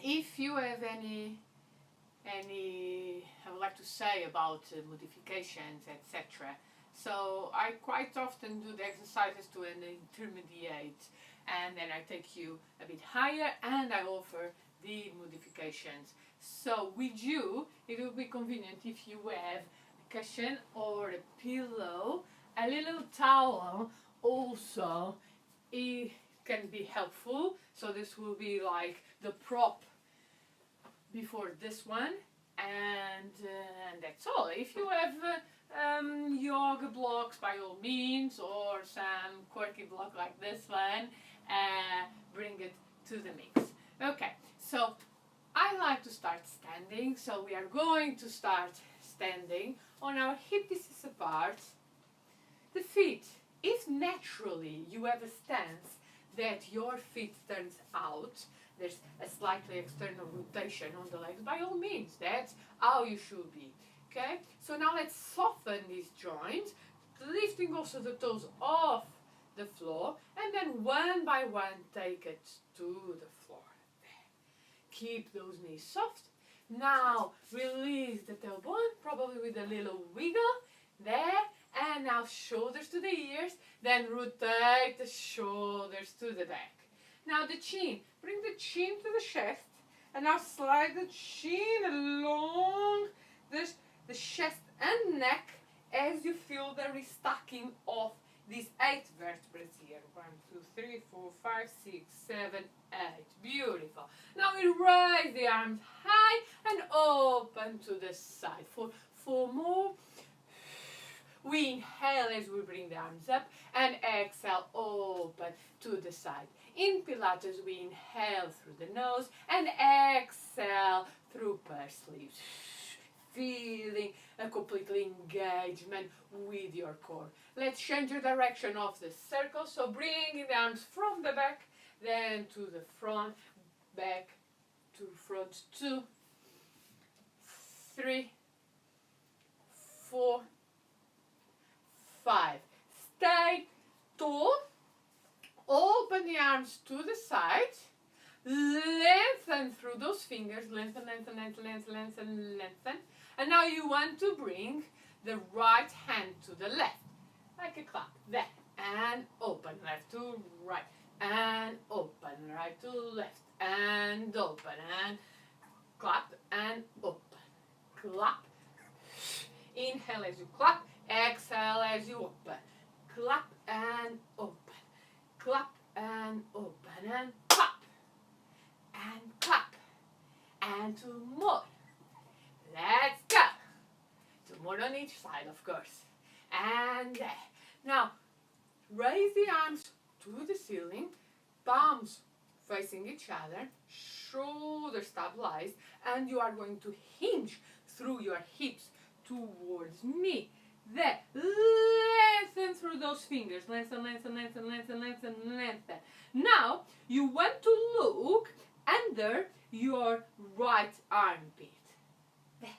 if you have any I would like to say about modifications, etc. So I quite often do the exercises to an intermediate, and then I take you a bit higher and I offer the modifications. So with you, it will be convenient if you have a cushion or a pillow, a little towel also. It can be helpful. So this will be like the prop before this one, and that's all. If you have yoga blocks, by all means, or some quirky block like this one, bring it to the mix. Okay, so I like to start standing, so we are going to start standing on our hip distances apart. The feet, if naturally you have a stance that your feet turns out, there's a slightly external rotation on the legs, by all means, that's how you should be. Okay, so now let's soften these joints, lifting also the toes off the floor, and then one by one take it to the floor. Keep those knees soft. Now release the tailbone, probably with a little wiggle there, and now shoulders to the ears, then rotate the shoulders to the back. Now the chin, bring the chin to the chest, and now slide the chin along the chest and neck as you feel the restacking of these 8 vertebrae here. 1, 2, 3, 4, 5, 6, 7, 8. Beautiful. Now we raise the arms high and open to the side. For 4 more. We inhale as we bring the arms up and exhale, open to the side. In Pilates, we inhale through the nose and exhale through pursed lips. Feeling a complete engagement with your core. Let's change the direction of the circle. So bringing the arms from the back, then to the front, back to front. 2, 3, 4, 5. Stay tall. Open the arms to the side. Lengthen through those fingers. Lengthen, lengthen, lengthen, lengthen, lengthen, lengthen. And now you want to bring the right hand to the left. Like a clap. There. And open. Left to right. And open. Right to left. And open. And clap. And open. Clap. Inhale as you clap. Exhale as you open. Clap and open. Clap and open. And clap. And clap. And 2 more. Let's go. 2 more on each side, of course. And there. Now, raise the arms to the ceiling. Palms facing each other. Shoulders stabilized. And you are going to hinge through your hips towards me. There. Lengthen through those fingers. Lengthen, lengthen, lengthen, lengthen, lengthen, lengthen. Now, you want to look under your right armpit. There.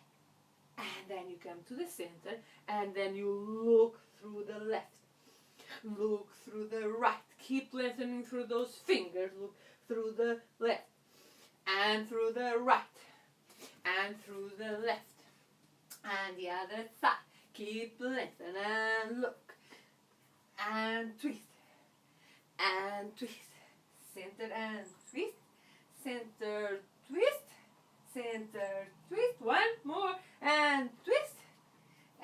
And then you come to the center. And then you look through the left. Look through the right. Keep lengthening through those fingers. Look through the left. And through the right. And through the left. And the other side. Keep lengthening and look. And twist. And twist. Center and twist. Center, twist. Center, twist. 1 more. And twist.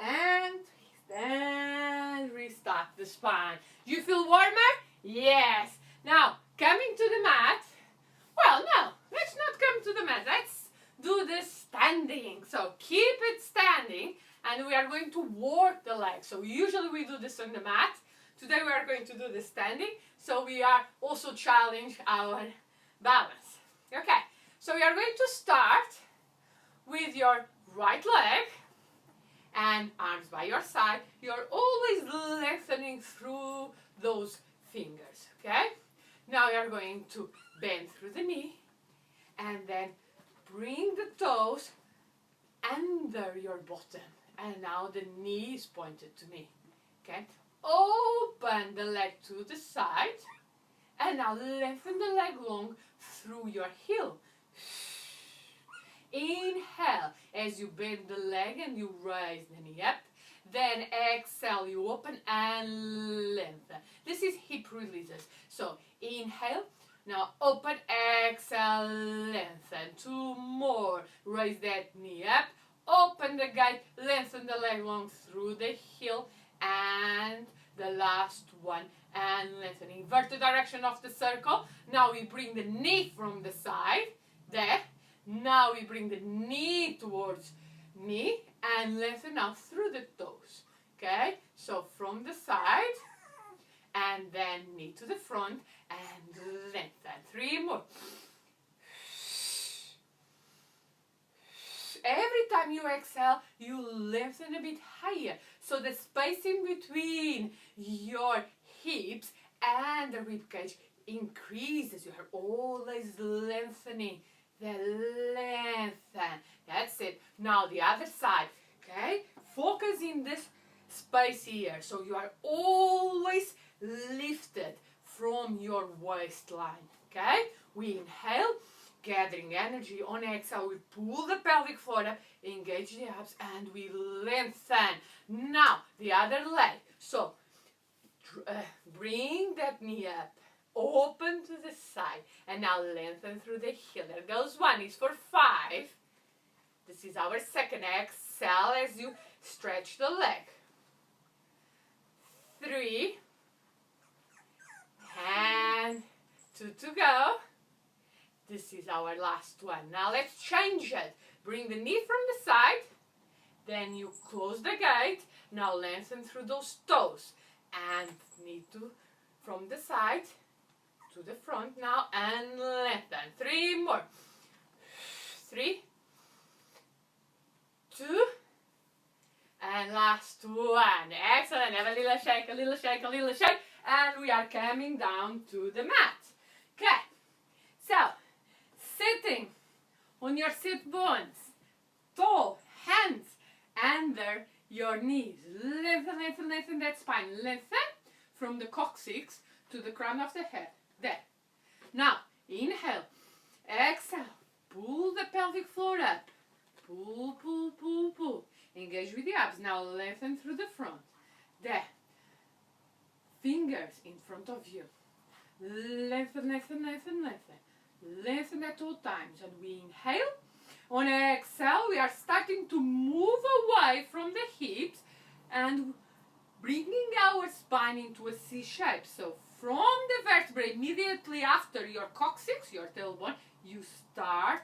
And twist. And restart the spine. You feel warmer? Yes. Now, coming to the mat. Well, no. Let's not come to the mat. Let's do this standing. So, keep it standing. And we are going to work the legs. So usually we do this on the mat. Today we are going to do this standing. So we are also challenge our balance. Okay, so we are going to start with your right leg and arms by your side. You're always lengthening through those fingers. Okay, now you are going to bend through the knee and then bring the toes under your bottom. And now the knee is pointed to me. Okay? Open the leg to the side. And now lengthen the leg long through your heel. Inhale as you bend the leg and you raise the knee up. Then exhale, you open and lengthen. This is hip releases. So inhale, now open, exhale, lengthen. 2 more. Raise that knee up. Open the gate, lengthen the leg long through the heel, and the last one, and lengthen. Invert the direction of the circle. Now we bring the knee from the side, there. Now we bring the knee towards me, and lengthen now through the toes. Okay, so from the side, and then knee to the front, and lengthen. 3 more. Every time you exhale, you lengthen a bit higher. So the space in between your hips and the rib cage increases. You are always lengthening the lengthen. That's it. Now the other side. Okay? Focus in this space here. So you are always lifted from your waistline. Okay? We inhale. Gathering energy. On exhale, we pull the pelvic floor up, engage the abs, and we lengthen. Now, the other leg. So, bring that knee up, open to the side, and now lengthen through the heel. There goes 1. Is for 5. This is our second. Exhale as you stretch the leg. 3. And 2 to go. This is our last one. Now let's change it. Bring the knee from the side. Then you close the gate. Now lengthen through those toes. And knee from the side to the front now. And lengthen. 3 more. 3. 2. And last one. Excellent. Have a little shake, a little shake, a little shake. And we are coming down to the mat. Okay. So, sitting on your sit bones, toe, hands under your knees. Lengthen, lengthen, lengthen that spine. Lengthen from the coccyx to the crown of the head. There. Now, inhale. Exhale. Pull the pelvic floor up. Pull, pull, pull, pull. Engage with the abs. Now lengthen through the front. There. Fingers in front of you. Lengthen, lengthen, lengthen, lengthen. Lengthen at all times. And we inhale. On exhale, we are starting to move away from the hips and bringing our spine into a C shape. So from the vertebrae immediately after your coccyx, your tailbone, you start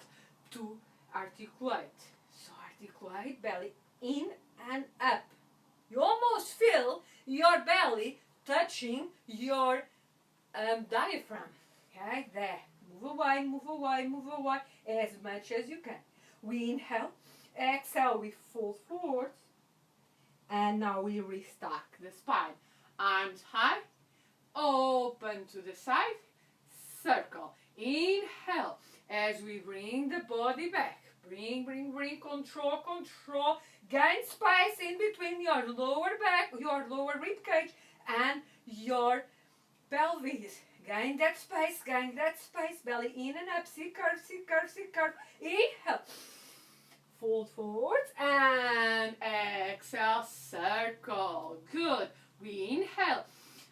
to articulate. So articulate belly in and up. You almost feel your belly touching your diaphragm. Okay, there. Move away, move away, move away as much as you can. We inhale, exhale, we fold forward, and now we restack the spine. Arms high, open to the side, circle. Inhale as we bring the body back. Bring, bring, bring, control, control. Gain space in between your lower back, your lower rib cage, and your pelvis. Gain that space, belly in and up, C curve, C curve, C curve. Inhale. Fold forward and exhale, circle. Good. We inhale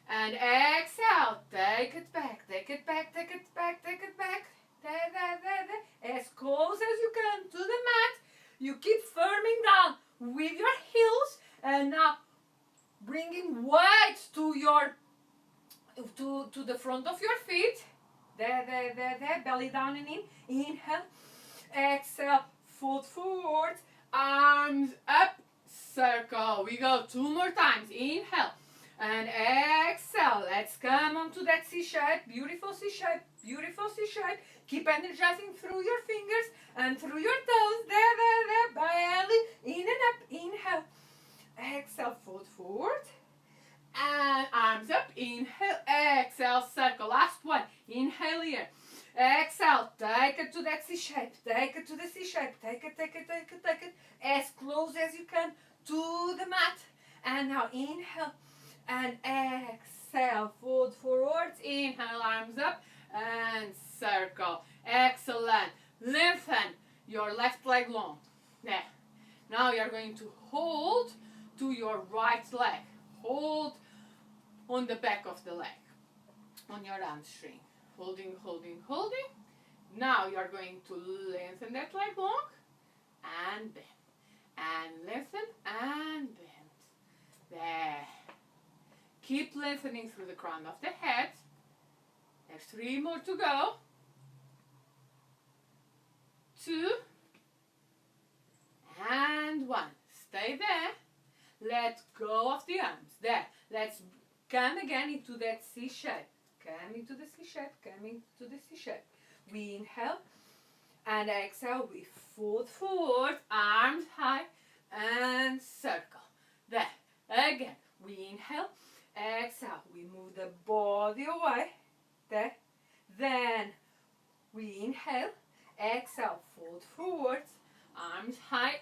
and exhale. Take it back, take it back, take it back, take it back. There, there, there, there. As close as you can to the mat. You keep firming down with your heels and now bringing weight to your to the front of your feet. There, there, there, there. Belly down and in. Inhale. Exhale. Fold forward. Arms up. Circle. We go 2 more times. Inhale. And exhale. Let's come onto that C shape. Beautiful C shape. Beautiful C shape. Keep energizing through your fingers and through your toes. There, there, there. Belly in and up. Inhale. Exhale. Fold forward. And arms up, inhale, exhale, circle. Last one, inhale here. Exhale, take it to that C shape, take it to the C shape, take it, take it, take it, take it, as close as you can to the mat. And now inhale and exhale, fold forwards, inhale, arms up and circle. Excellent. Lengthen your left leg long. There. Now you're going to hold to your right leg. Hold on the back of the leg, on your hamstring. Holding, holding, holding. Now you're going to lengthen that leg long and bend. And lengthen and bend. There. Keep lengthening through the crown of the head. There's 3 more to go. 2 and 1. Stay there. Let go of the arms. There. Let's come again into that C shape. Come into the C shape. Come into the C shape. We inhale and exhale. We fold forward, arms high and circle. There. Again. We inhale. Exhale. We move the body away. There. Then we inhale. Exhale. Fold forward, arms high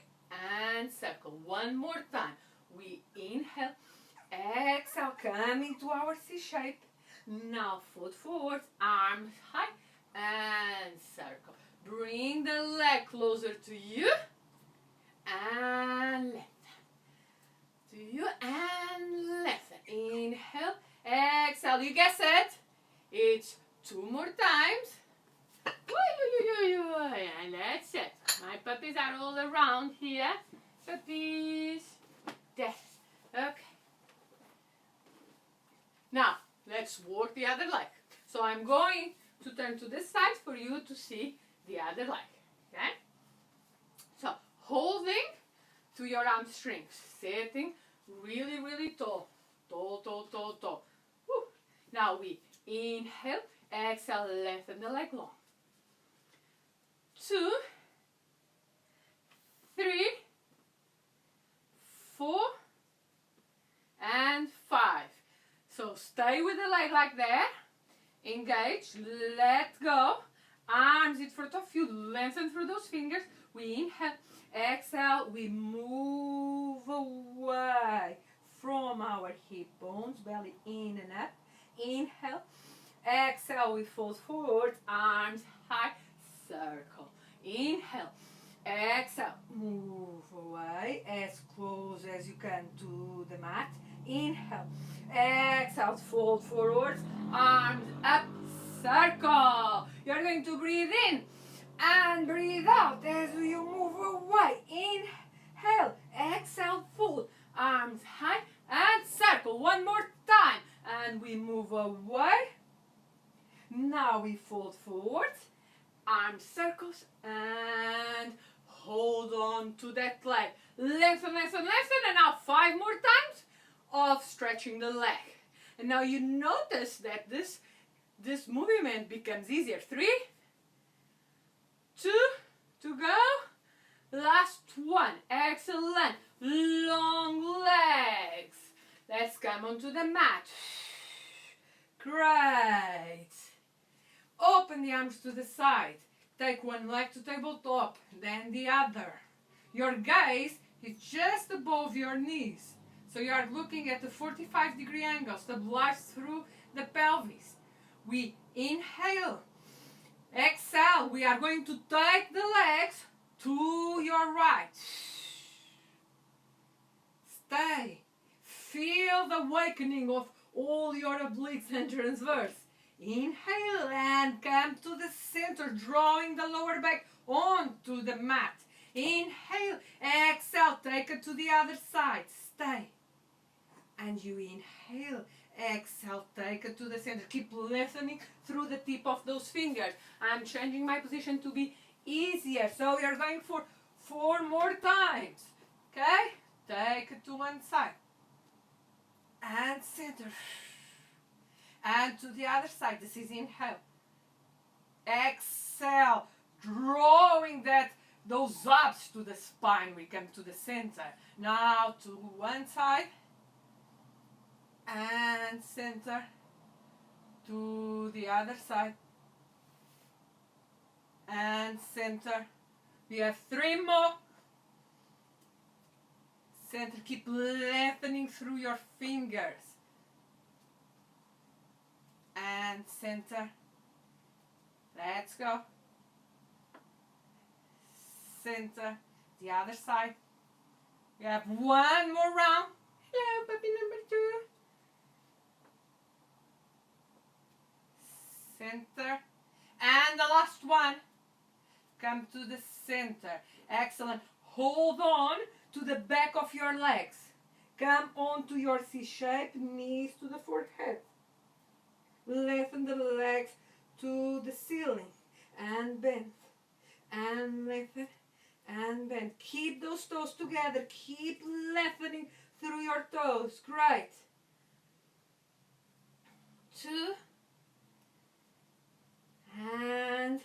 and circle. One more time. We inhale. Exhale. Come into our C shape. Now fold forward, arms high and circle. Bring the leg closer to you and lengthen. To you and lengthen. Inhale, exhale. You guess it. It's 2 more times. And that's it. My puppies are all around here. Puppies. There. Okay. Now, let's work the other leg. So I'm going to turn to this side for you to see the other leg. Okay? So, holding to your hamstrings. Sitting really, really tall. Tall, tall, tall, tall. Woo. Now we inhale, exhale, lengthen the leg long. 2, 3, 4, and 5. So stay with the leg like that. Engage, let go. Arms in front of you, lengthen through those fingers. We inhale, exhale, we move away from our hip bones, belly in and up. Inhale, exhale, we fold forward, arms high, circle. Inhale, exhale, move away as close as you can to the mat. Inhale, exhale, fold forward, arms up, circle. You're going to breathe in and breathe out as you move away. Inhale, exhale, fold, arms high and circle. One more time. And we move away. Now we fold forward, arm circles, and hold on to that leg. Lengthen, lengthen, lengthen, and now 5 more times of stretching the leg. And now you notice that this movement becomes easier. 3, 2, to go. Last one. Excellent. Long legs. Let's come onto the mat. Great. Open the arms to the side. Take one leg to tabletop, then the other. Your gaze is just above your knees. So you are looking at a 45-degree angle, stabilized through the pelvis. We inhale. Exhale. We are going to take the legs to your right. Stay. Feel the awakening of all your obliques and transverse. Inhale and come to the center, drawing the lower back onto the mat. Inhale, exhale, take it to the other side. Stay. And you inhale, exhale, take it to the center. Keep lengthening through the tip of those fingers. I'm changing my position to be easier. So we are going for 4 more times. Okay? Take it to one side. And center. And to the other side. This is inhale. Exhale. Drawing those abs to the spine. We come to the center. Now to one side. And center. To the other side. And center. We have 3 more. Center. Keep lengthening through your fingers. And center. Let's go. center. The other side. We have one more round. Hello, puppy number 2. Center. And the last one. Come to the center. Excellent. Hold on to the back of your legs. Come on to your C shape, knees to the forehead. Lengthen the legs to the ceiling. And bend. And lengthen. And bend. Keep those toes together. Keep lengthening through your toes. Great. 2. And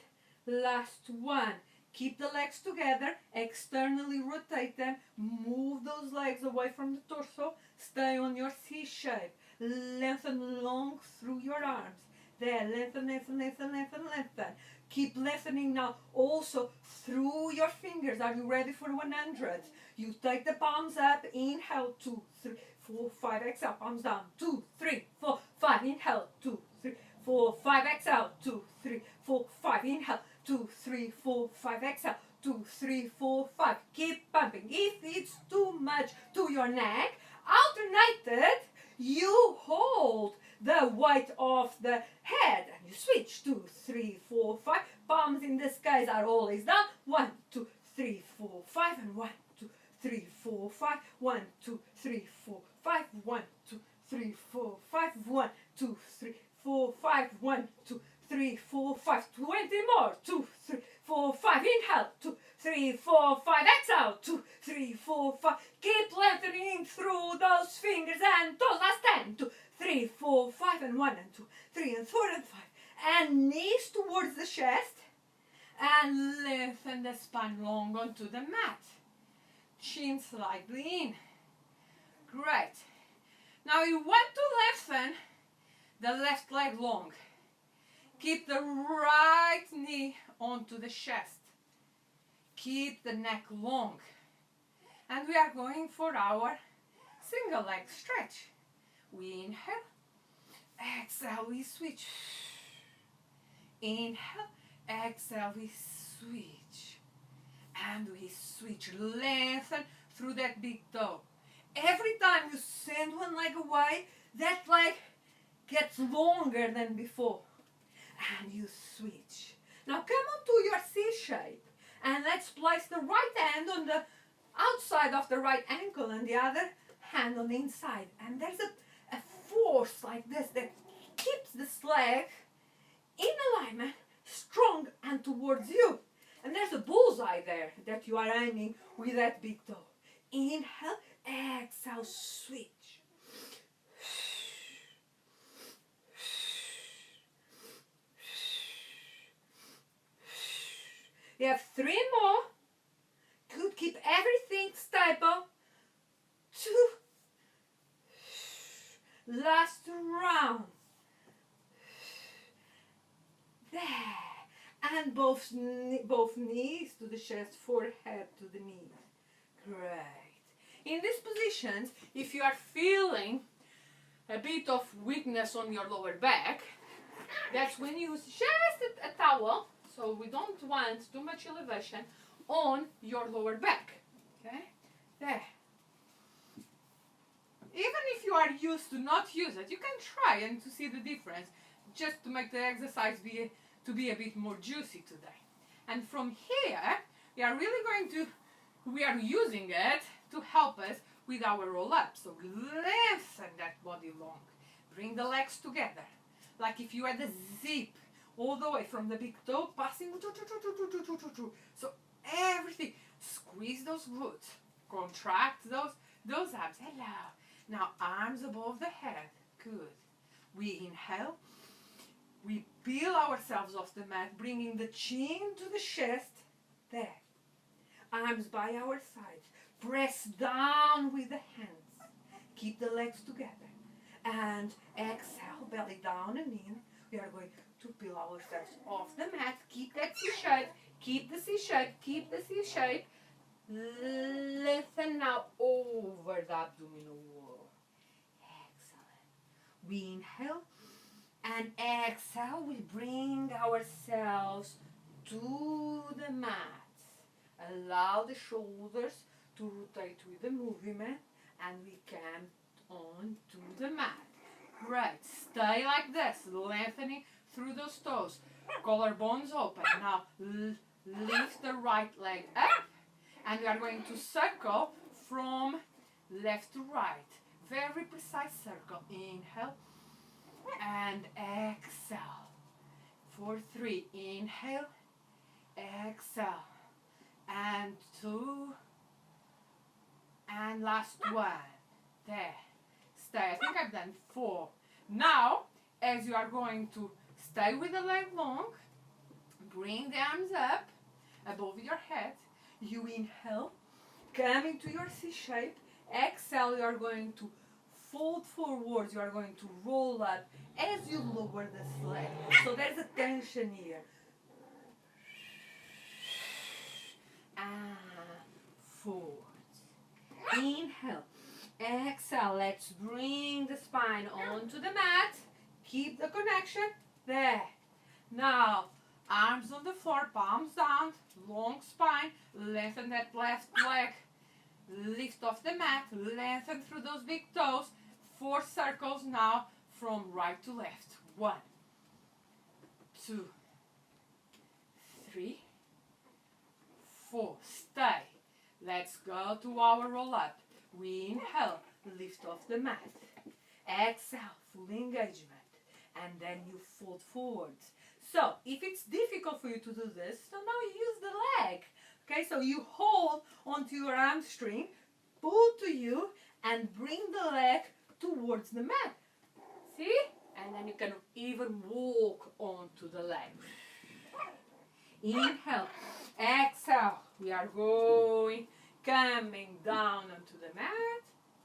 last one. Keep the legs together. Externally rotate them. Move those legs away from the torso. Stay on your C shape. Lengthen long through your arms. There. Lengthen, lengthen, lengthen, lengthen, lengthen. Keep lengthening now also through your fingers. Are you ready for 100? You take the palms up. Inhale. 2, 3, 4, 5. Exhale. Palms down. 2, 3, 4, 5. Inhale. 2, 3, 4, 5. Exhale. 2, 3, 4, 5. Inhale. 2, 3, 4, 5. Exhale. 2, 3, 4, 5. Keep pumping. If it's too much to your neck, alternated, you hold the weight of the head and you switch. 2, 3, 4, 5. Palms in this case are always down. 1, 2, 3, 4, 5 and 1, 2, 3, 4, 5. 1, 2, 3, 4, 5. 1, 2, 3, 4, 5. 1, 2, 3, 4, 5. 1, 2, 3, 4, 5. 20 more. 2, 3, 4, 5. Inhale. 2, 3, 4, 5. Exhale. 2, 3, 4, 5. Keep lengthening through those fingers and toes. Last 10. 2, 3, 4, 5 and 1 and 2, 3 and 4 and 5. And knees towards the chest. And lengthen the spine long onto the mat. Chin slightly in. Great. Now you want to lengthen the left leg long. Keep the right knee onto the chest. Keep the neck long. And we are going for our single leg stretch. We inhale. Exhale, we switch. Inhale. Exhale, we switch. And we switch. Lengthen through that big toe. Every time you send one leg away, that leg gets longer than before. And you switch. Now come on to your C shape. And let's place the right hand on the outside of the right ankle and the other hand on the inside. And there's a force like this that keeps this leg in alignment, strong and towards you. And there's a bullseye there that you are aiming with that big toe. Inhale, exhale, switch. You have 3 more. Good, keep everything stable. 2. Last round. There. And both knees to the chest, forehead to the knees. Great. In these positions, if you are feeling a bit of weakness on your lower back, that's when you use just a towel, so we don't want too much elevation on your lower back. Okay? There. Even if you are used to not use it, you can try and to see the difference, just to make the exercise be a bit more juicy today. And from here, we are using it to help us with our roll-up. So lengthen that body long. Bring the legs together. Like if you had a zip all the way from the big toe, passing. So everything. Squeeze those glutes. Contract those abs. Hello. Now arms above the head. Good. We inhale. We peel ourselves off the mat, bringing the chin to the chest. There. Arms by our sides. Press down with the hands. Keep the legs together. And exhale, belly down and in. We are going to peel ourselves off the mat. Keep that C shape. Keep the C shape. Keep the C shape. Lengthen now over the abdominal wall. Excellent. We inhale. And exhale, we bring ourselves to the mat. Allow the shoulders to rotate with the movement, and we come on to the mat. Great. Stay like this, lengthening through those toes. Collarbones open. Now lift the right leg up, and we are going to circle from left to right. Very precise circle. Inhale and exhale. For 3. Inhale, exhale, and 2, and last 1. There. Stay. I think I've done 4. Now, as you are going to stay with the leg long, bring the arms up above your head. You inhale, come into your C shape. Exhale, you are going to fold forwards. You are going to roll up as you lower the leg. So there's a tension here. And forward. Inhale. Exhale. Let's bring the spine onto the mat. Keep the connection. There. Now, arms on the floor, palms down, long spine. Lengthen that left leg. Lift off the mat. Lengthen through those big toes. 4 circles now from right to left. 1, 2, 3, 4. Stay. Let's go to our roll up. We inhale, lift off the mat. Exhale, full engagement. And then you fold forwards. So, if it's difficult for you to do this, so now you use the leg. Okay, so you hold onto your hamstring, pull to you, and bring the leg towards the mat. See? And then you can even walk onto the leg. Inhale, exhale. We are coming down onto the mat.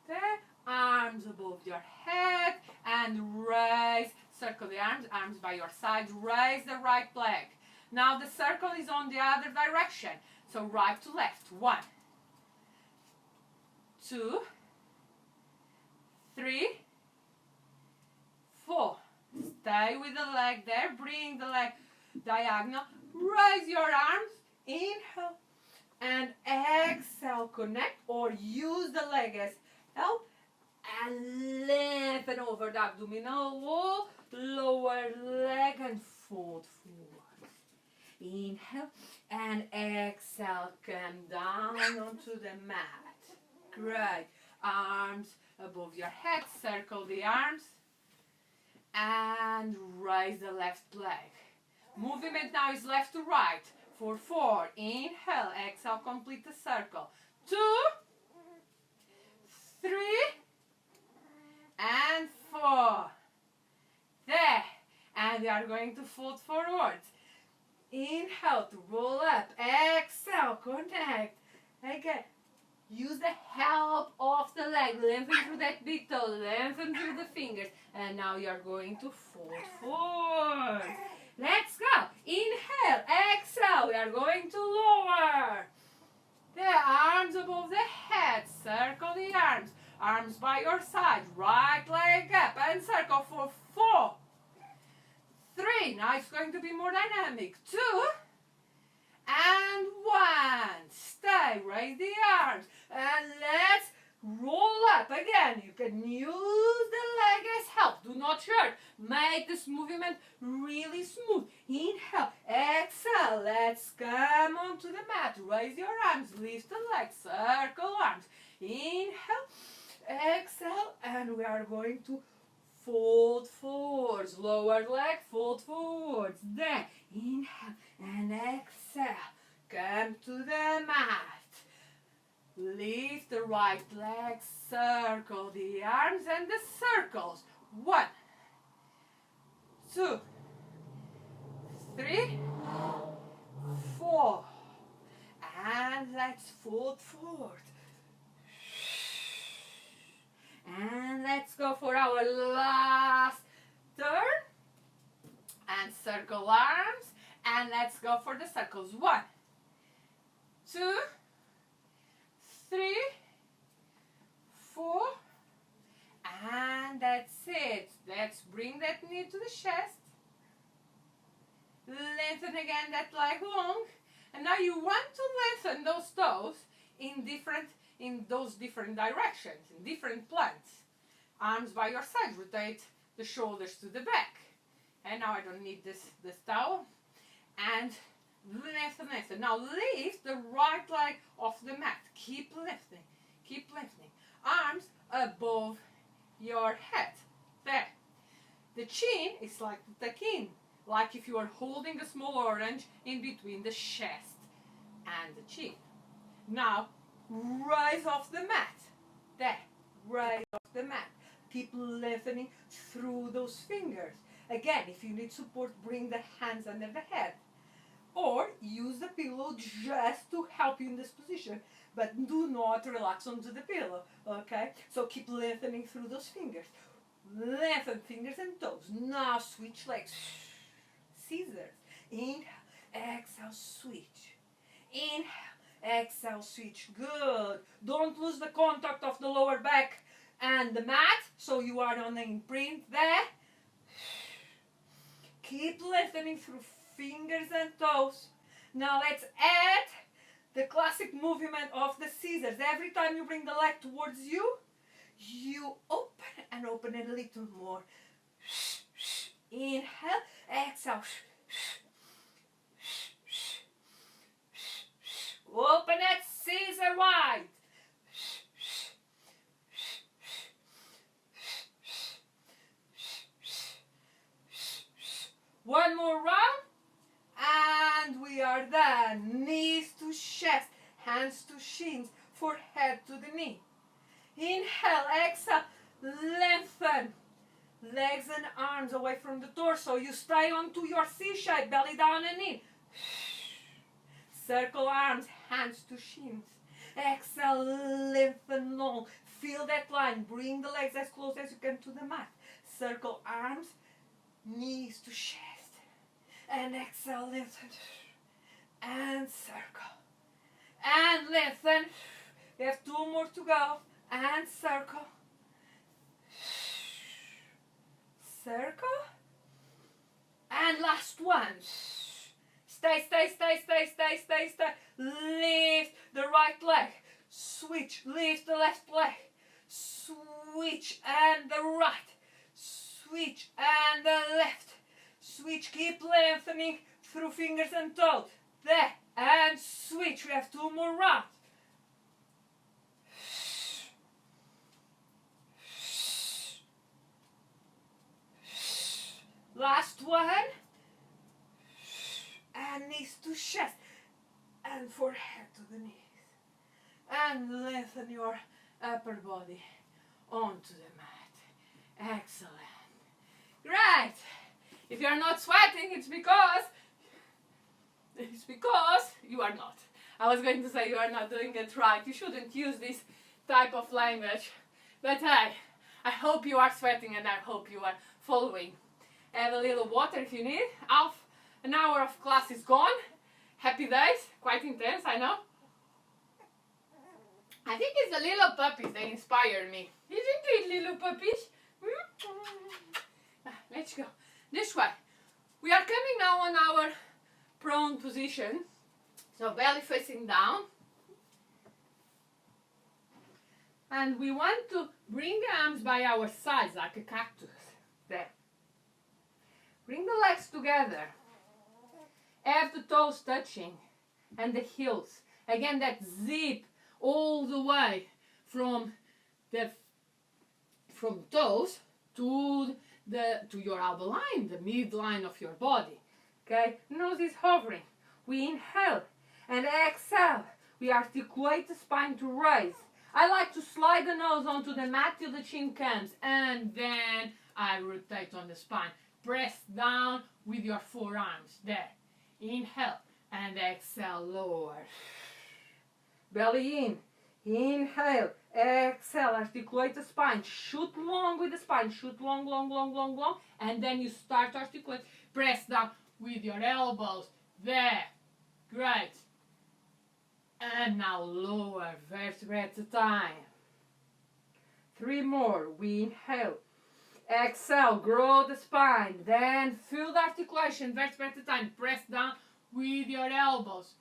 There, arms above your head, and raise. Circle the arms by your side. Raise the right leg. Now the circle is on the other direction. So right to left. 1, 2, 3, 4. Stay with the leg there. Bring the leg diagonal. Raise your arms. Inhale. And exhale. Connect or use the leg as help. And lengthen over the abdominal wall. Lower leg and fold forward. Inhale. And exhale. Come down onto the mat. Great. Arms above your head. Circle the arms. And raise the left leg. Movement now is left to right. For 4. Inhale. Exhale. Complete the circle. 2, 3, and 4. There. And we are going to fold forwards. Inhale to roll up. Exhale. Connect. Again. Use the help of the leg. Lengthen through that big toe. Lengthen through the fingers. And now you are going to fold forward. Let's go. Inhale. Exhale. We are going to lower. The arms above the head. Circle the arms. Arms by your side. Right leg up. And circle for 4, 3. Now it's going to be more dynamic. 2. And 1. Stay. Raise the arms. And let's roll up. Again, you can use the leg as help. Do not hurt. Make this movement really smooth. Inhale. Exhale. Let's come onto the mat. Raise your arms. Lift the legs. Circle arms. Inhale. Exhale. And we are going to fold forwards. Lower leg. Fold forwards. Then inhale and exhale. Come to the mat. Lift the right leg, circle the arms and the circles. 1, 2, 3, 4. And let's fold forward. And let's go for our last turn. And circle arms. And let's go for the circles. 1, 2, 3, 4, and that's it. Let's bring that knee to the chest. Lengthen again that leg long, And now you want to lengthen those toes in those different directions, in different plants. Arms by your side, rotate the shoulders to the back. And now I don't need this towel. And lengthen. Now lift the right leg off the mat. Keep lifting. Keep lifting. Arms above your head. There. The chin is like to tuck in, like if you are holding a small orange in between the chest and the chin. Now rise off the mat. There. Rise off the mat. Keep lengthening through those fingers. Again, if you need support, bring the hands under the head. Or use the pillow just to help you in this position. But do not relax onto the pillow. Okay? So keep lengthening through those fingers. Lengthen fingers and toes. Now switch legs. Scissors. Inhale. Exhale. Switch. Inhale. Exhale. Switch. Good. Don't lose the contact of the lower back and the mat, so you are on the imprint there. Keep lengthening through fingers and toes. Now let's add the classic movement of the scissors. Every time you bring the leg towards you, you open and open a little more. Inhale, exhale. Open it, scissor wide. One more round, and we are done. Knees to chest, hands to shins, forehead to the knee. Inhale, exhale, lengthen. Legs and arms away from the torso. You stay onto your C shape, belly down and in. Circle arms, hands to shins. Exhale, lengthen long. Feel that line. Bring the legs as close as you can to the mat. Circle arms, knees to chest. And exhale, lengthen. And circle. And lengthen. We have 2 more to go. And circle. Circle. And last one. Stay. Lift the right leg. Switch. Lift the left leg. Switch and the right. Switch and the left. Switch. Keep lengthening through fingers and toes. There. And switch. We have 2 more rounds. Last one. And knees to chest. And forehead to the knees. And lengthen your upper body onto the mat. Excellent. Great. If you are not sweating, it's because you are not. I was going to say you are not doing it right. You shouldn't use this type of language. But hey, I hope you are sweating and I hope you are following. Have a little water if you need. An hour of class is gone. Happy days. Quite intense, I know. I think it's the little puppies that inspire me. Isn't it, little puppies? Let's go. This way. We are coming now on our prone position. So belly facing down. And we want to bring the arms by our sides like a cactus. There. Bring the legs together. Have the toes touching and the heels. Again, that zip all the way from toes to your elbow line, the midline of your body. Okay, nose is hovering. We inhale and exhale. We articulate the spine to raise. I like to slide the nose onto the mat till the chin comes, and then I rotate on the spine. Press down with your forearms. There. Inhale and exhale, lower. Belly in. Inhale. Exhale. Articulate the spine. Shoot long with the spine. Shoot long. And then you start to articulate. Press down with your elbows. There. Great. And now lower vertebra at a time. 3 more. We inhale. Exhale, grow the spine, then feel the articulation, vertebra at a time. Press down with your elbows.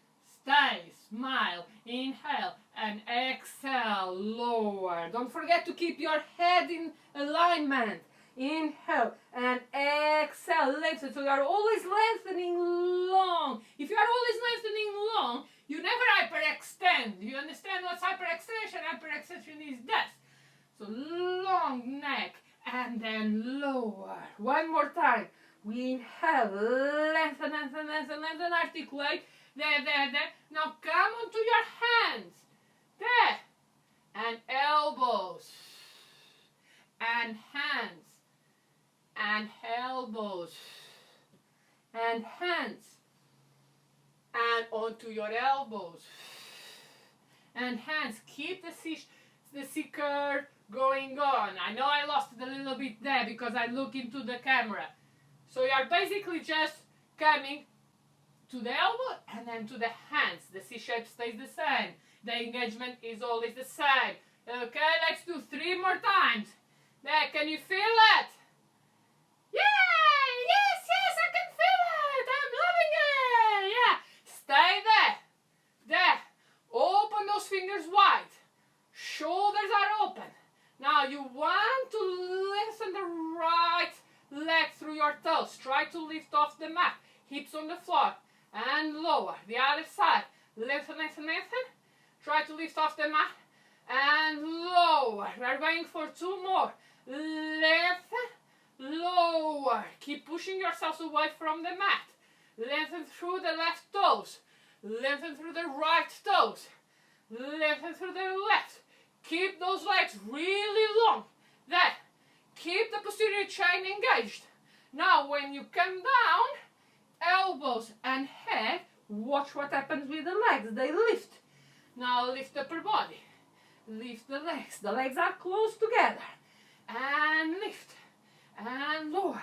Stay, smile, inhale, and exhale, lower. Don't forget to keep your head in alignment. Inhale and exhale, lengthen. So you are always lengthening long. If you are always lengthening long, you never hyperextend. You understand what's hyperextension? Hyperextension is this. So long neck and then lower. One more time. We inhale, lengthen, lengthen, lengthen, lengthen, articulate. There, there, there. Now come onto your hands. There. And elbows. And hands. And elbows. And hands. And onto your elbows. And hands. Keep the C curve going on. I know I lost it a little bit there because I look into the camera. So you are basically just coming to the elbow and then to the hands. The C shape stays the same. The engagement is always the same. Okay, let's do 3 more times. There, can you feel it? Yeah, yes, I can feel it. I'm loving it. Yeah, stay there. There, open those fingers wide. Shoulders are open. Now you want to lengthen the right leg through your toes. Try to lift off the mat. Hips on the floor. And lower. The other side. Lengthen, lengthen, lengthen. Try to lift off the mat. And lower. We are going for 2 more. Lengthen. Lower. Keep pushing yourselves away from the mat. Lengthen through the left toes. Lengthen through the right toes. Lengthen through the left. Keep those legs really long. There. Keep the posterior chain engaged. Now when you come down, elbows and head, watch what happens with the legs. They lift. Now lift upper body. Lift the legs. The legs are close together. And lift. And lower.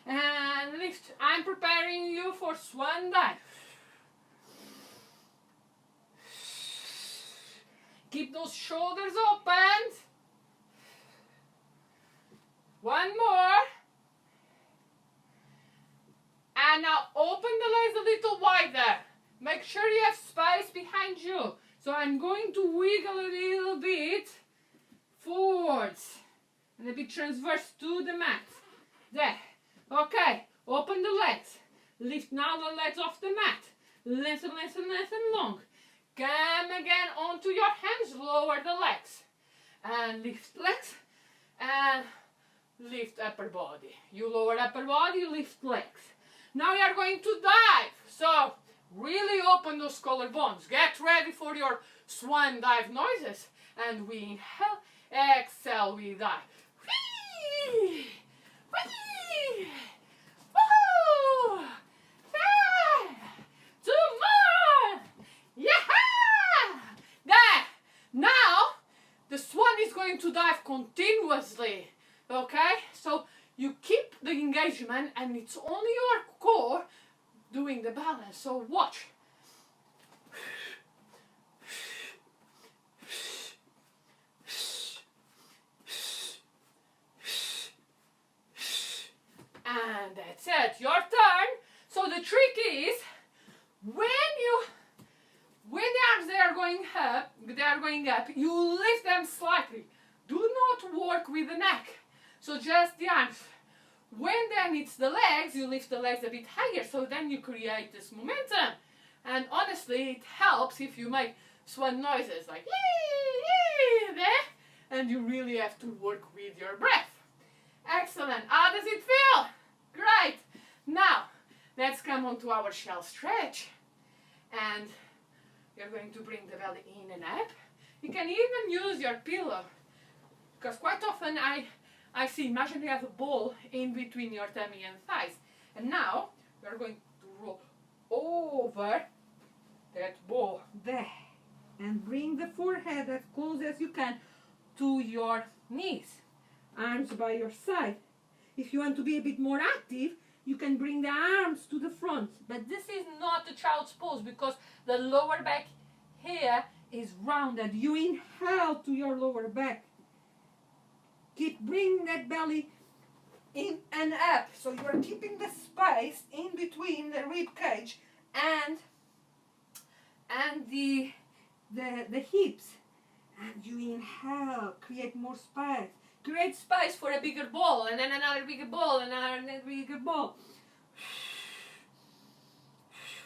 And lift. I'm preparing you for swan dive. Keep those shoulders open. 1 more. And now open the legs a little wider. Make sure you have space behind you. So I'm going to wiggle a little bit forwards. And a bit transverse to the mat. There. Okay. Open the legs. Lift now the legs off the mat. Lengthen, lengthen, lengthen, long. Come again onto your hands. Lower the legs. And lift legs. And lift upper body. You lower upper body, you lift legs. Now you are going to dive. So really open those collarbones. Get ready for your swan dive noises. And we inhale, exhale, we dive. Whee! Whee! Woohoo! There! 2 more! Yeah! There! Now the swan is going to dive continuously. Okay, so you keep the engagement and it's only your core doing the balance. So watch. And that's it, your turn. So the trick is when the arms they are going up, you lift them slightly. Do not work with the neck. So just the arms. When then it's the legs, you lift the legs a bit higher. So then you create this momentum. And honestly, it helps if you make swan noises like yee, yee, there. And you really have to work with your breath. Excellent. How does it feel? Great. Now, let's come on to our shell stretch. And you're going to bring the belly in and up. You can even use your pillow. Because quite often I see, imagine you have a ball in between your tummy and thighs. And now, we're going to roll over that ball there. And bring the forehead as close as you can to your knees. Arms by your side. If you want to be a bit more active, you can bring the arms to the front. But this is not a child's pose because the lower back here is rounded. You inhale to your lower back. Keep bringing that belly in and up. So you are keeping the space in between the rib cage and and the hips. And you inhale, create more space. Create space for a bigger ball, and then another bigger ball, and another bigger ball.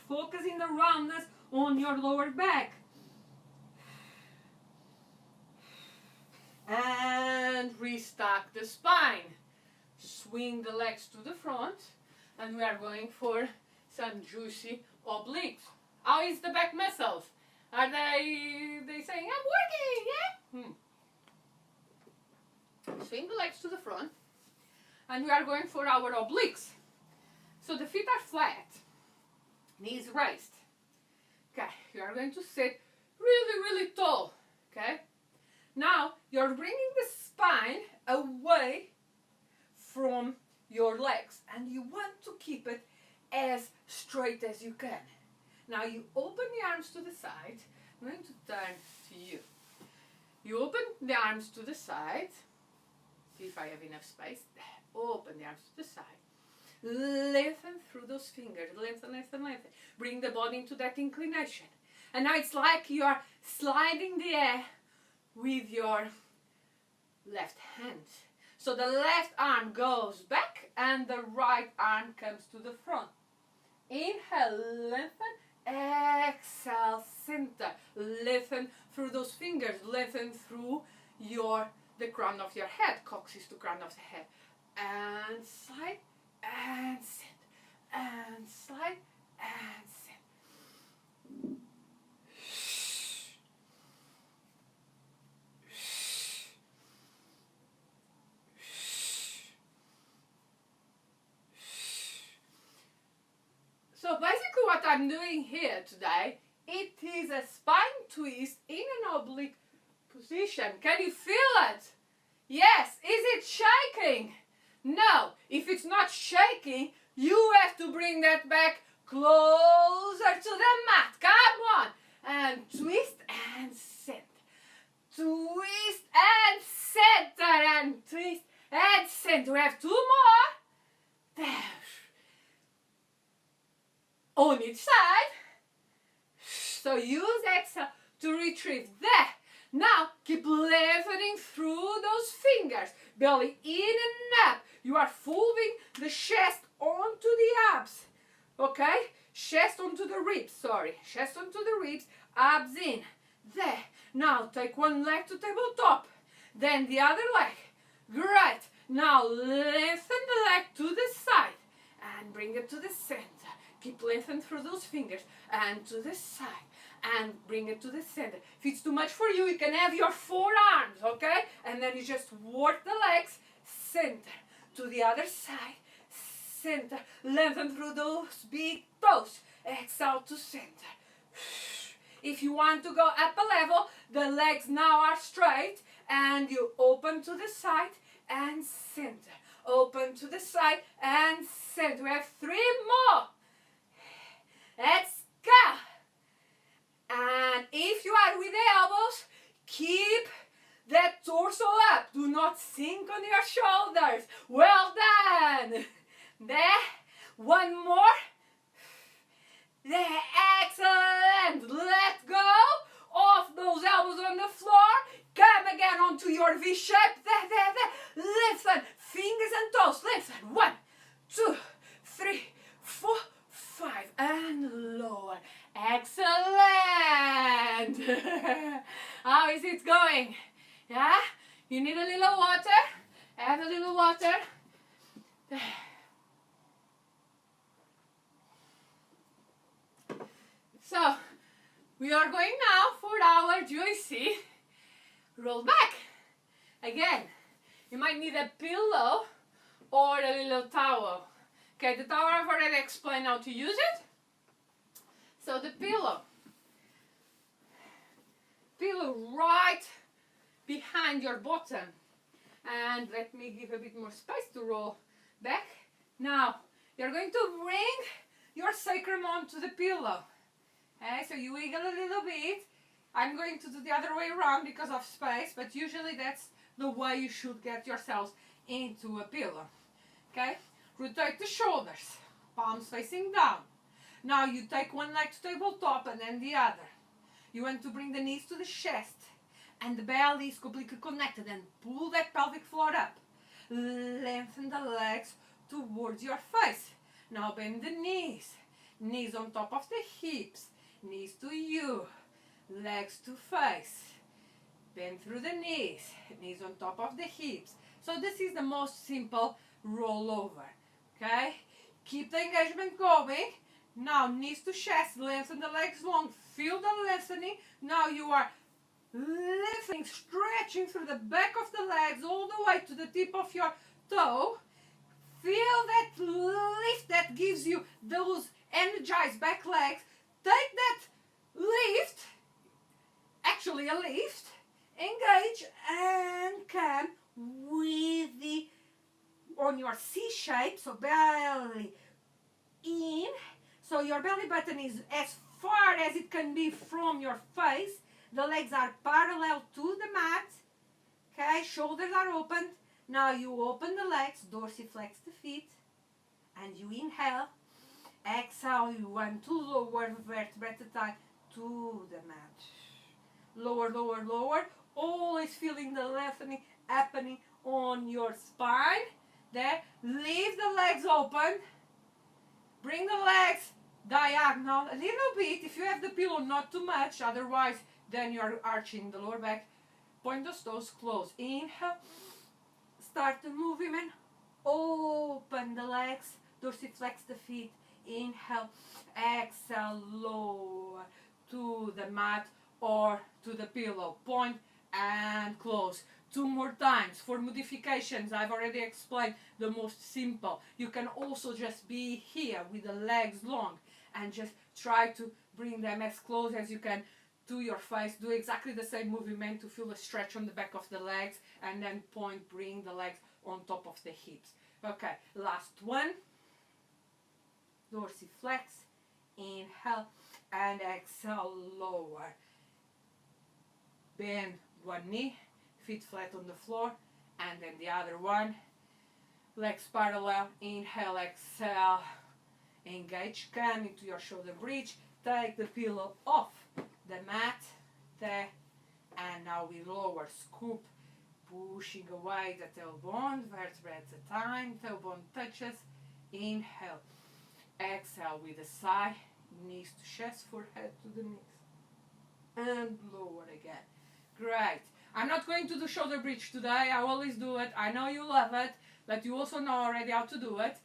Focusing the roundness on your lower back. And restack the spine. Swing the legs to the front, and we are going for some juicy obliques. How is the back muscles? Are they saying, I'm working, yeah? Swing the legs to the front, and we are going for our obliques. So the feet are flat, knees raised. Okay, you are going to sit really, really tall, okay? Now, you're bringing the spine away from your legs, and you want to keep it as straight as you can. Now, you open the arms to the side. I'm going to turn to you. You open the arms to the side. See if I have enough space. Open the arms to the side. Lengthen through those fingers. Lengthen, lengthen, lengthen. Bring the body into that inclination. And now it's like you are sliding the air with your left hand. So the left arm goes back and the right arm comes to the front. Inhale, lengthen. Exhale, center. Lengthen through those fingers. Lengthen through the crown of your head. Coccyx to crown of the head. And slide and center. And slide and center. So basically what I'm doing here today, it is a spine twist in an oblique position. Can you feel it? Yes. Is it shaking? No. If it's not shaking, you have to bring that back closer to the mat. Come on. And twist and center. Twist and center. And twist and center. We have two more. There. On each side. So use exhale to retrieve there. Now keep lengthening through those fingers. Belly in and up. You are folding the chest onto the abs. Okay? Chest onto the ribs. Sorry. Chest onto the ribs. Abs in. There. Now take one leg to tabletop. Then the other leg. Great. Now lengthen the leg to the side. And bring it to the center. Keep lengthening through those fingers. And to the side. And bring it to the center. If it's too much for you, you can have your forearms, okay? And then you just work the legs, center. To the other side, center. Lengthen through those big toes. Exhale to center. If you want to go up a level, the legs now are straight. And you open to the side and center. Open to the side and center. We have 3 more. Let's go. And if you are with the elbows, keep that torso up. Do not sink on your shoulders. Well done. There. One more. There. Excellent. Let go of those elbows on the floor. Come again onto your V shape. There. Lengthen. Fingers and toes. Lengthen. 1, 2, 3, 4, 5. And lower. Excellent. How is it going? Yeah? You need a little water? Have a little water. So, we are going now for our juicy roll back. Again, you might need a pillow or a little towel. Okay, the towel I've already explained how to use it. So the pillow right behind your bottom. And let me give a bit more space to roll back. Now, you're going to bring your sacrum onto the pillow. Okay, so you wiggle a little bit. I'm going to do the other way around because of space, but usually that's the way you should get yourselves into a pillow. Okay, rotate the shoulders, palms facing down. Now you take one leg to tabletop and then the other. You want to bring the knees to the chest and the belly is completely connected, and pull that pelvic floor up. Lengthen the legs towards your face. Now bend the knees. Knees on top of the hips. Knees to you. Legs to face. Bend through the knees. Knees on top of the hips. So this is the most simple rollover. Okay? Keep the engagement going. Now knees to chest. Lengthen the legs long. Feel the lengthening. Now you are lifting, stretching through the back of the legs all the way to the tip of your toe. Feel that lift that gives you those energized back legs. Take that lift, actually a lift, engage and come with the, on your C shape, so belly in, so your belly button is as far as it can be from your face. The legs are parallel to the mat. Okay, shoulders are opened. Now you open the legs, dorsiflex the feet, and you inhale. Exhale, you want to lower vertebra at a time to the mat. Lower, lower, lower. Always feeling the lengthening happening on your spine. There, leave the legs open. Bring the legs diagonal a little bit. If you have the pillow, not too much. Otherwise, then you're arching the lower back. Point those toes close. Inhale. Start the movement. Open the legs. Dorsiflex the feet. Inhale. Exhale. Lower to the mat or to the pillow. Point and close. 2 more times. For modifications, I've already explained the most simple. You can also just be here with the legs long and just try to bring them as close as you can to your face. Do exactly the same movement to feel the stretch on the back of the legs, and then point, bring the legs on top of the hips. Okay, last one. Dorsiflex, inhale, and exhale, lower. Bend one knee, feet flat on the floor, and then the other one. Legs parallel, inhale, exhale, engage, come into your shoulder bridge, take the pillow off the mat, there, and now we lower, scoop, pushing away the tailbone, vertebra at a time, tailbone touches, inhale, exhale with a sigh, knees to chest, forehead to the knees, and lower again. Great. I'm not going to do shoulder bridge today, I always do it, I know you love it, but you also know already how to do it.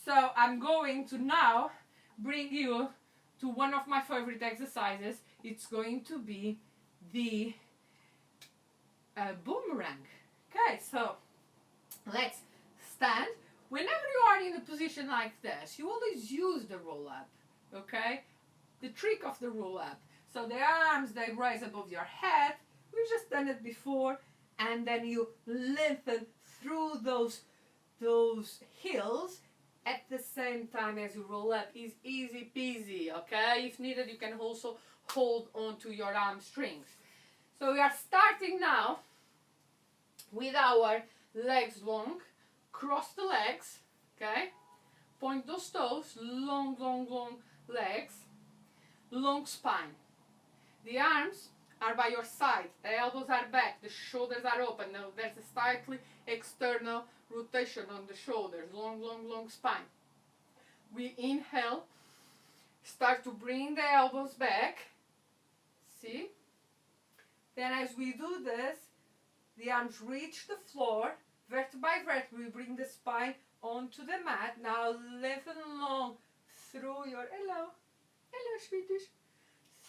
So I'm going to now bring you to one of my favorite exercises. It's going to be the boomerang. Okay, so let's stand. Whenever you are in a position like this, you always use the roll up, okay? The trick of the roll up. So the arms, they rise above your head. We've just done it before. And then you lengthen through those heels at the same time as you roll up. Is easy peasy, okay? If needed, you can also hold on to your hamstrings. So we are starting now with our legs long. Cross the legs, okay? Point those toes, long, long, long legs, long spine. The arms are by your side, the elbows are back, the shoulders are open. Now there's a slightly external rotation on the shoulders, long, long, long spine. We inhale, start to bring the elbows back, see? Then as we do this, the arms reach the floor, vertebra by vertebra, we bring the spine onto the mat. Now lengthen long through your, hello sweeties,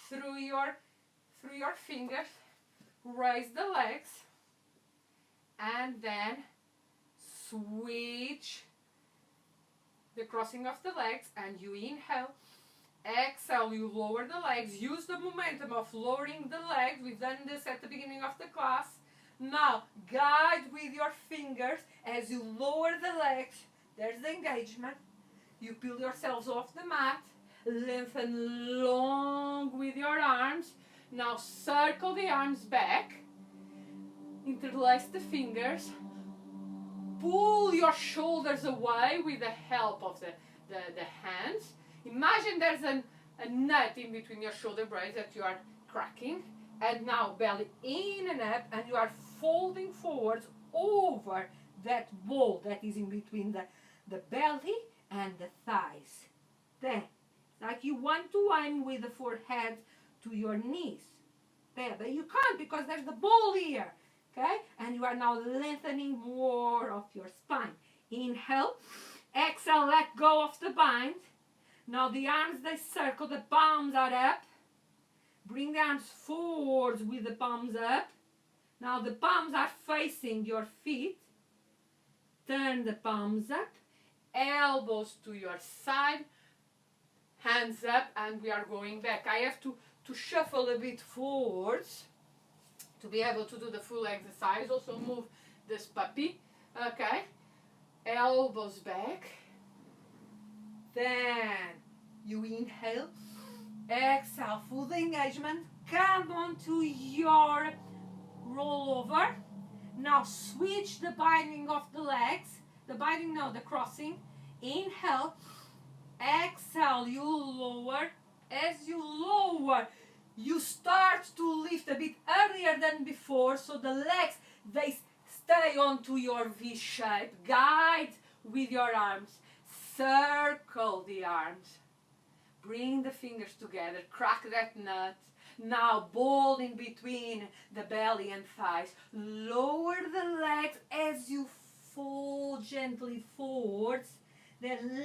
through your fingers, raise the legs, and then switch the crossing of the legs, and you inhale, exhale, you lower the legs, use the momentum of lowering the legs. We've done this at the beginning of the class. Now guide with your fingers as you lower the legs. There's the engagement. You peel yourselves off the mat, lengthen long with your arms. Now circle the arms back, interlace the fingers, pull your shoulders away with the help of the hands. Imagine there's a nut in between your shoulder blades that you are cracking, and now belly in and up, and you are folding forwards over that ball that is in between the belly and the thighs. There, like you want to aim with the forehead to your knees. There, but you can't because there's the ball here. Okay, and you are now lengthening more of your spine. Inhale, exhale, let go of the bind. Now the arms, they circle, the palms are up. Bring the arms forwards with the palms up. Now the palms are facing your feet. Turn the palms up, elbows to your side, hands up, and we are going back. I have to shuffle a bit forwards to be able to do the full exercise. Also move this puppy. Okay, elbows back. Then you inhale, exhale, full engagement. Come on to your rollover. Now switch the binding of the legs. The crossing. Inhale, exhale, you lower. As you lower, you start to lift a bit earlier than before, so the legs, they stay onto your V shape. Guide with your arms. Circle the arms. Bring the fingers together. Crack that nut. Now ball in between the belly and thighs. Lower the legs as you fall gently forwards. Then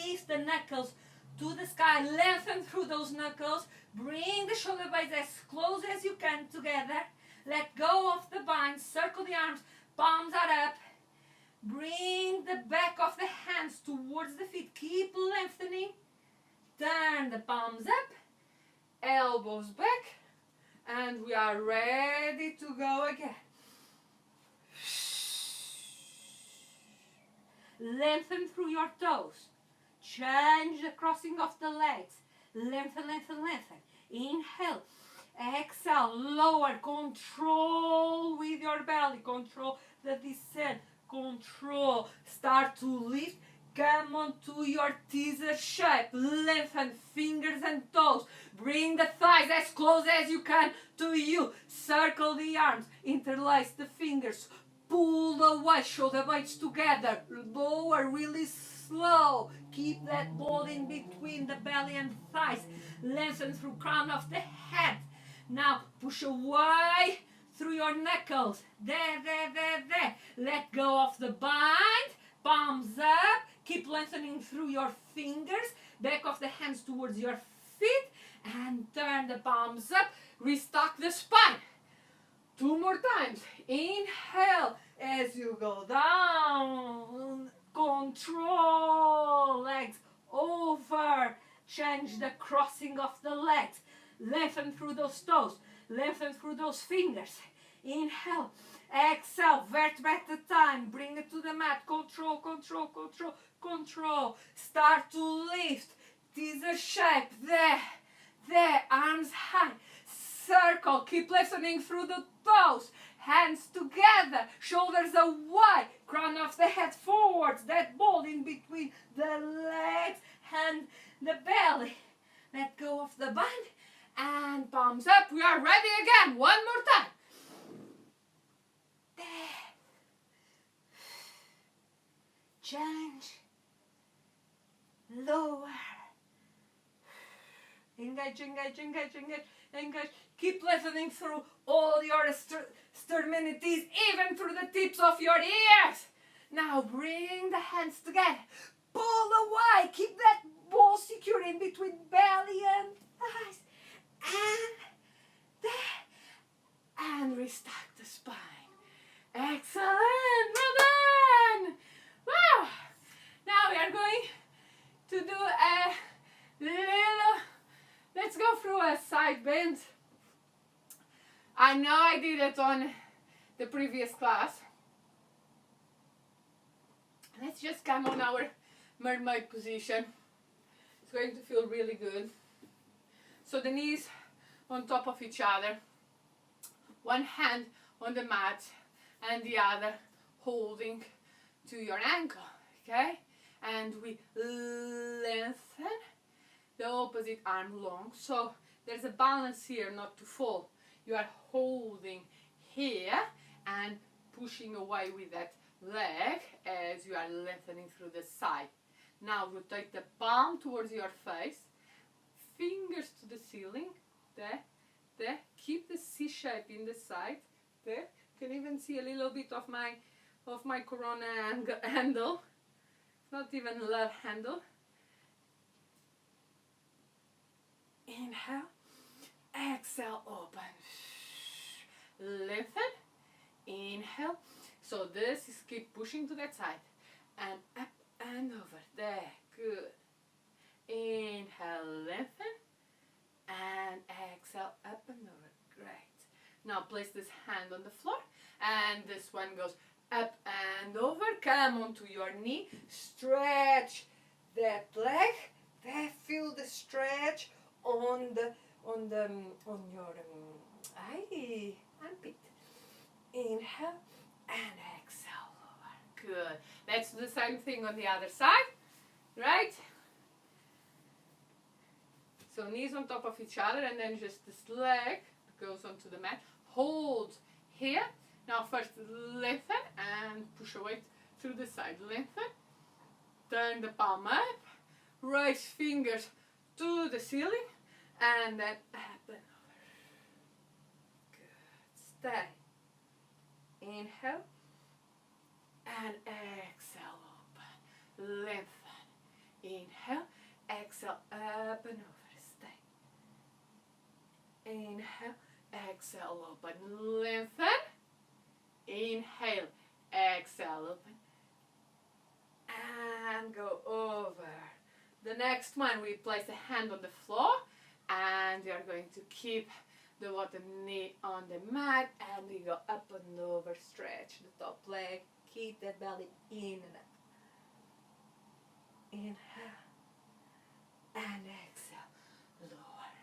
lift the knuckles to the sky. Lengthen through those knuckles. Bring the shoulder blades as close as you can together. Let go of the bind. Circle the arms. Palms are up. Bring the back of the hands towards the feet. Keep lengthening. Turn the palms up. Elbows back. And we are ready to go again. Lengthen through your toes. Change the crossing of the legs. Lengthen, lengthen, lengthen. Inhale. Exhale. Lower. Control with your belly. Control the descent. Control. Start to lift. Come on to your teaser shape. Lengthen fingers and toes. Bring the thighs as close as you can to you. Circle the arms. Interlace the fingers. Pull the waist. Shoulder blades together. Lower really slow. Keep that ball in between the belly and thighs. Lengthen through crown of the head. Now push away through your knuckles. There, there, there, there. Let go of the bind. Palms up. Keep lengthening through your fingers. Back of the hands towards your feet. And turn the palms up. Restock the spine. 2 more times. Inhale as you go down. Control. Legs over. Change the crossing of the legs. Lengthen through those toes. Lengthen through those fingers. Inhale. Exhale. Vertebra at a time. Bring it to the mat. Control, control, control, control. Start to lift. Teaser shape. There. There. Arms high. Circle. Keep lengthening through the toes. Hands together. Shoulders away. Crown of the head forwards. That ball in between the legs and the belly. Let go of the bind. And palms up. We are ready again. 1 more time. There. Change. Lower. Engage, engage, engage, engage, engage. Keep lengthening through all your extremities, even through the tips of your ears. Now bring the hands together. Pull away. Keep that ball secure in between belly and thighs. And there. And restock the spine. Excellent. Well done. Wow. Now we are going to do a little, let's go through a side bend. I know I did it on the previous class. Let's just come on our mermaid position. It's going to feel really good. So the knees on top of each other. One hand on the mat and the other holding to your ankle. Okay? And we lengthen the opposite arm long. So there's a balance here not to fall. You are holding here and pushing away with that leg as you are lengthening through the side. Now rotate the palm towards your face, fingers to the ceiling, there, there. Keep the C shape in the side, there. You can even see a little bit of my corona handle, not even love handle. Inhale, exhale, open, lengthen, inhale. So this is keep pushing to that side, and up and over, there, good. Inhale, lengthen, and exhale, up and over, great. Now place this hand on the floor, and this one goes up and over, come onto your knee, stretch that leg, there, feel the stretch on your armpit. Inhale and exhale over. Good. Let's do the same thing on the other side. Right? So knees on top of each other, and then just this leg goes onto the mat. Hold here. Now first lengthen and push away through the side. Lengthen. Turn the palm up. Raise fingers to the ceiling. And then up and over. Good. Stay. Inhale. And exhale, open. Lengthen. Inhale. Exhale, up and over. Stay. Inhale. Exhale, open. Lengthen. Inhale. Exhale, open. And go over. The next one, we place a hand on the floor. And we are going to keep the bottom knee on the mat, and we go up and over, stretch the top leg, keep that belly in and up. Inhale and exhale, lower.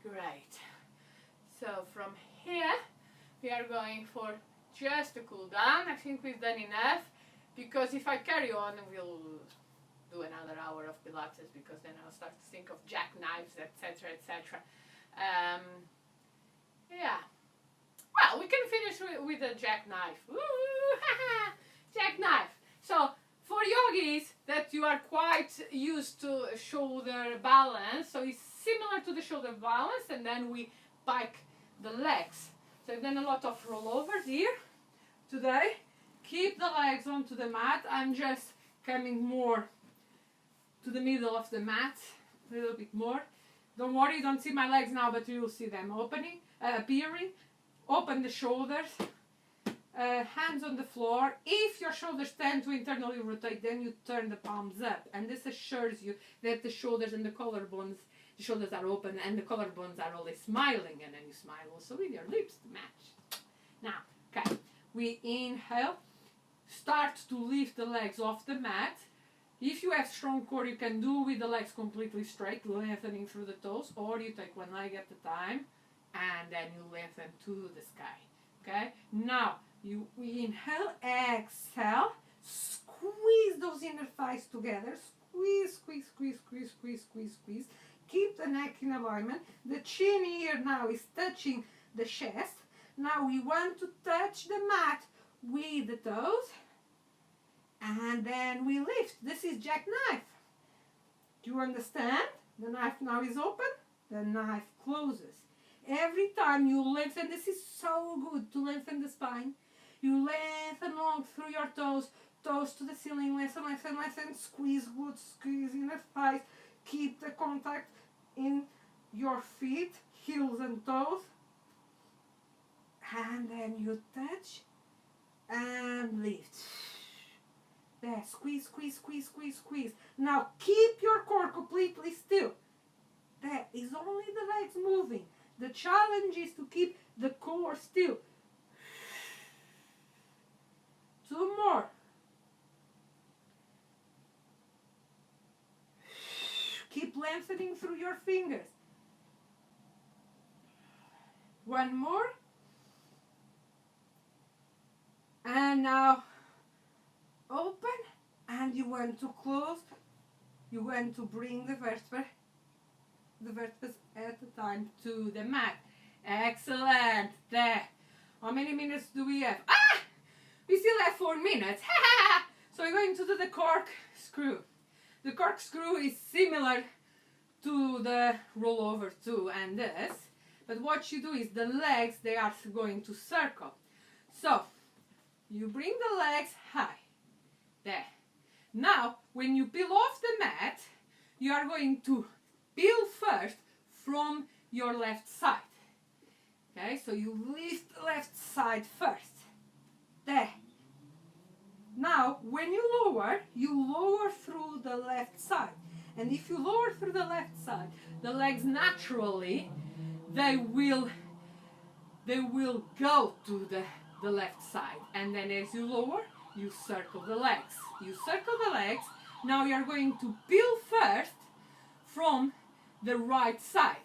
Great. So from here, we are going for just a cool down. I think we've done enough, because if I carry on, we'll do another hour of Pilates, because then I'll start to think of jackknives, etc., etc. Yeah. Well, we can finish with a jackknife. Jackknife. So for yogis that you are quite used to shoulder balance, so it's similar to the shoulder balance, and then we pike the legs. So I've done a lot of rollovers here today. Keep the legs onto the mat. I'm just coming more to the middle of the mat, a little bit more. Don't worry, you don't see my legs now, but you will see them appearing. Open the shoulders, hands on the floor. If your shoulders tend to internally rotate, then you turn the palms up, and this assures you that the shoulders and the collarbones, the shoulders are open and the collarbones are always smiling, and then you smile also with your lips to match. Now, okay, we inhale, start to lift the legs off the mat. If you have strong core, you can do with the legs completely straight, lengthening through the toes, or you take one leg at a time, and then you lengthen to the sky. Okay? Now, you inhale, exhale, squeeze those inner thighs together, squeeze, squeeze, squeeze, squeeze, squeeze, squeeze, squeeze. Keep the neck in alignment. The chin here now is touching the chest. Now we want to touch the mat with the toes. And then we lift. This is jackknife. Do you understand? The knife now is open. The knife closes. Every time you lengthen, this is so good to lengthen the spine. You lengthen long through your toes. Toes to the ceiling. Lengthen, lengthen, lengthen. Squeeze good. Squeeze inner thighs. Keep the contact in your feet, heels and toes. And then you touch and lift. There, squeeze, squeeze, squeeze, squeeze, squeeze. Now keep your core completely still. There is only the legs moving. The challenge is to keep the core still. 2 more. Keep lengthening through your fingers. 1 more. And now open, and you want to close. You want to bring the vertebrae at the time to the mat. Excellent. There. How many minutes do we have? Ah! We still have 4 minutes. So we're going to do the corkscrew. The corkscrew is similar to the rollover too and this. But what you do is the legs, they are going to circle. So you bring the legs high. There. Now, when you peel off the mat, you are going to peel first from your left side. Okay, so you lift the left side first. There. Now, when you lower through the left side. And if you lower through the left side, the legs naturally, they will go to the left side. And then as you lower, you circle the legs. You circle the legs. Now you are going to peel first from the right side.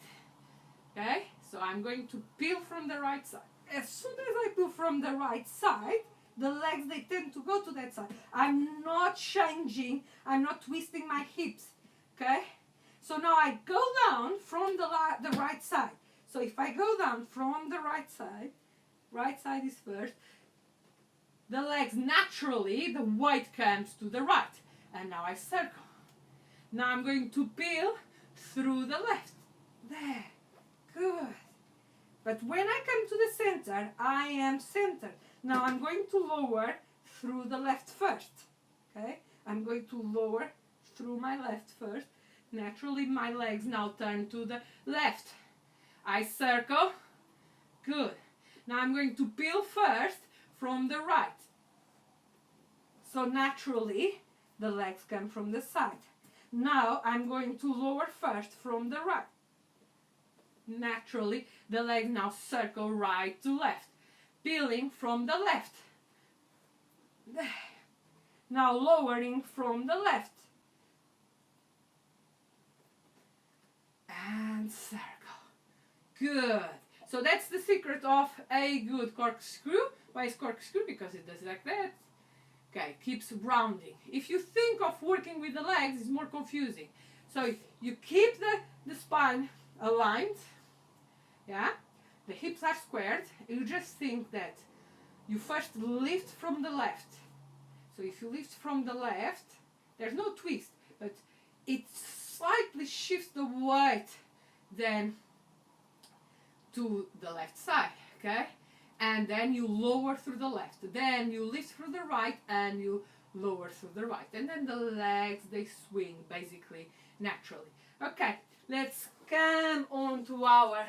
Okay? So I'm going to peel from the right side. As soon as I peel from the right side, the legs, they tend to go to that side. I'm not changing, I'm not twisting my hips. Okay? So now I go down from the right side. So if I go down from the right side is first, the legs naturally, the weight comes to the right. And now I circle. Now I'm going to peel through the left. There. Good. But when I come to the center, I am centered. Now I'm going to lower through the left first. Okay? I'm going to lower through my left first. Naturally, my legs now turn to the left. I circle. Good. Now I'm going to peel first from the right. So naturally, the legs come from the side. Now I'm going to lower first from the right. Naturally, the legs now circle right to left. Peeling from the left. There. Now lowering from the left. And circle. Good. So that's the secret of a good corkscrew. Why is corkscrew? Because it does like that. Okay, keeps rounding. If you think of working with the legs, it's more confusing. So you keep the spine aligned. Yeah? The hips are squared. You just think that you first lift from the left. So if you lift from the left, there's no twist, but it slightly shifts the weight then to the left side, okay? And then you lower through the left. Then you lift through the right and you lower through the right. And then the legs, they swing basically naturally. Okay, let's come on to our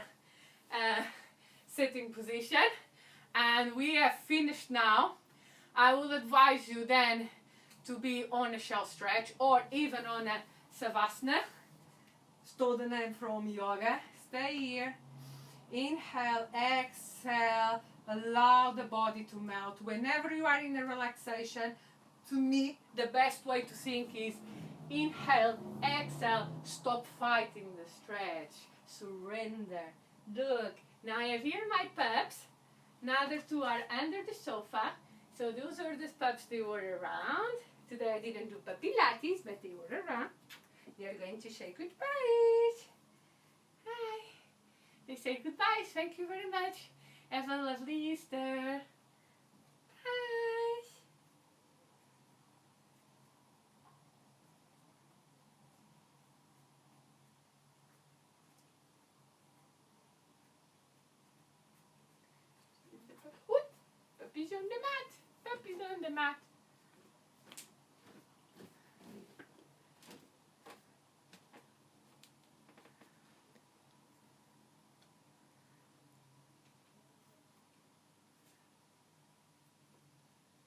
sitting position. And we have finished now. I will advise you then to be on a shell stretch or even on a savasana. Stole the name from yoga. Stay here. Inhale, exhale. Allow the body to melt. Whenever you are in a relaxation, to me, the best way to think is inhale, exhale, stop fighting the stretch. Surrender. Look, now I have here my pups. Now the two are under the sofa. So those are the pups, they were around. Today I didn't do Pilates, but they were around. They're going to say goodbyes. Hi. They say goodbyes. Thank you very much. Have a lovely Easter. Bye. Whoop. Puppy's on the mat. Puppy's on the mat.